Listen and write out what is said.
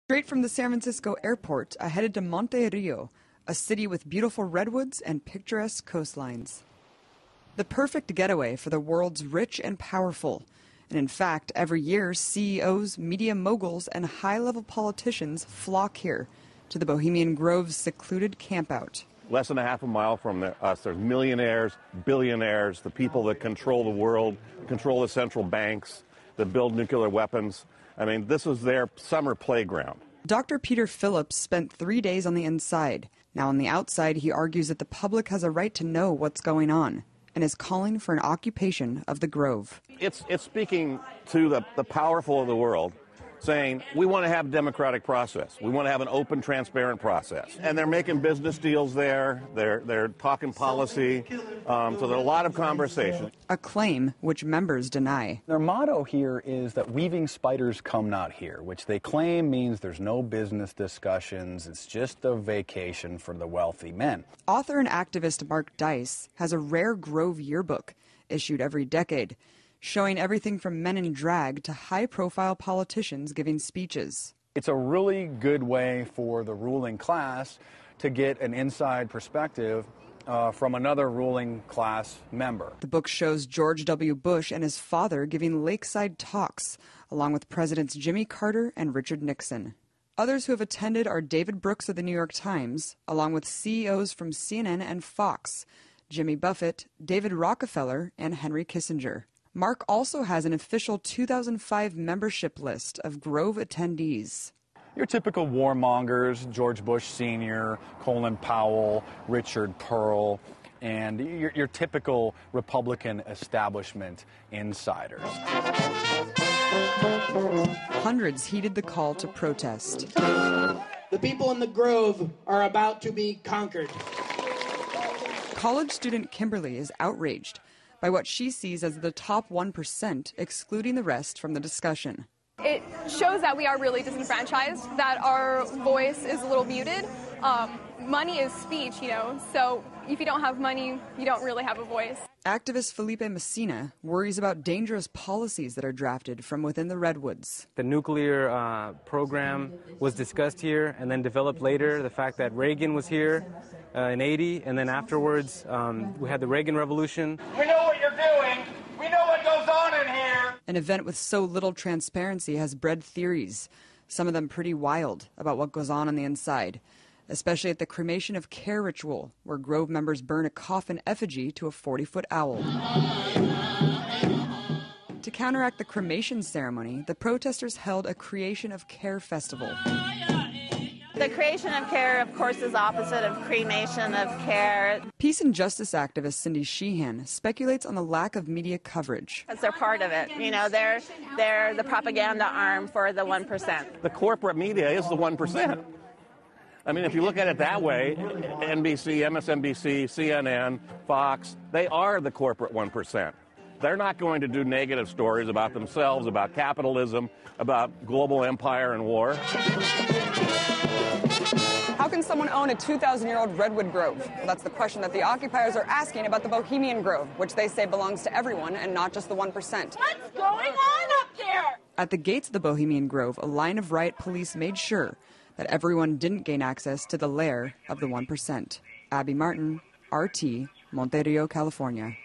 Straight from the San Francisco airport, I headed to Monte Rio, a city with beautiful redwoods and picturesque coastlines. The perfect getaway for the world's rich and powerful. And in fact, every year, CEOs, media moguls, and high-level politicians flock here to the Bohemian Grove's secluded campout. Less than a half a mile from us, there's millionaires, billionaires, the people that control the world, control the central banks, that build nuclear weapons. I mean, this is their summer playground. Dr. Peter Phillips spent 3 days on the inside. Now on the outside, he argues that the public has a right to know what's going on and is calling for an occupation of the Grove. It's speaking to the powerful of the world, saying we want to have a democratic process. We want to have an open, transparent process. And they're making business deals there. They're talking policy. So there's a lot of conversation. A claim which members deny. Their motto here is that weaving spiders come not here, which they claim means there's no business discussions. It's just a vacation for the wealthy men. Author and activist Mark Dice has a rare Grove yearbook issued every decade, showing everything from men in drag to high-profile politicians giving speeches. It's a really good way for the ruling class to get an inside perspective from another ruling class member. The book shows George W. Bush and his father giving lakeside talks, along with Presidents Jimmy Carter and Richard Nixon. Others who have attended are David Brooks of the New York Times, along with CEOs from CNN and Fox, Jimmy Buffett, David Rockefeller, and Henry Kissinger. Mark also has an official 2005 membership list of Grove attendees. Your typical warmongers, George Bush Sr., Colin Powell, Richard Pearl, and your typical Republican establishment insiders. Hundreds heeded the call to protest. The people in the Grove are about to be conquered. College student Kimberly is outraged by what she sees as the top 1%, excluding the rest from the discussion. It shows that we are really disenfranchised, that our voice is a little muted. Money is speech, so if you don't have money, you don't really have a voice. Activist Felipe Messina worries about dangerous policies that are drafted from within the Redwoods. The nuclear program was discussed here and then developed later. The fact that Reagan was here in '80, and then afterwards we had the Reagan Revolution. We know what you're doing. We know what goes on in here. An event with so little transparency has bred theories, some of them pretty wild, about what goes on the inside, especially at the cremation of care ritual, where Grove members burn a coffin effigy to a 40-foot owl. To counteract the cremation ceremony, the protesters held a Creation of Care festival. The creation of care, of course, is opposite of cremation of care. Peace and justice activist Cindy Sheehan speculates on the lack of media coverage. Because they're part of it. They're the propaganda arm for the 1%. The corporate media is the 1%. I mean, if you look at it that way, NBC, MSNBC, CNN, Fox, they are the corporate 1%. They're not going to do negative stories about themselves, about capitalism, about global empire and war. How can someone own a 2,000-year-old redwood grove? Well, that's the question that the occupiers are asking about the Bohemian Grove, which they say belongs to everyone and not just the 1%. What's going on up there? At the gates of the Bohemian Grove, a line of riot police made sure that everyone didn't gain access to the lair of the 1%. Abby Martin, RT, Monte Rio, California.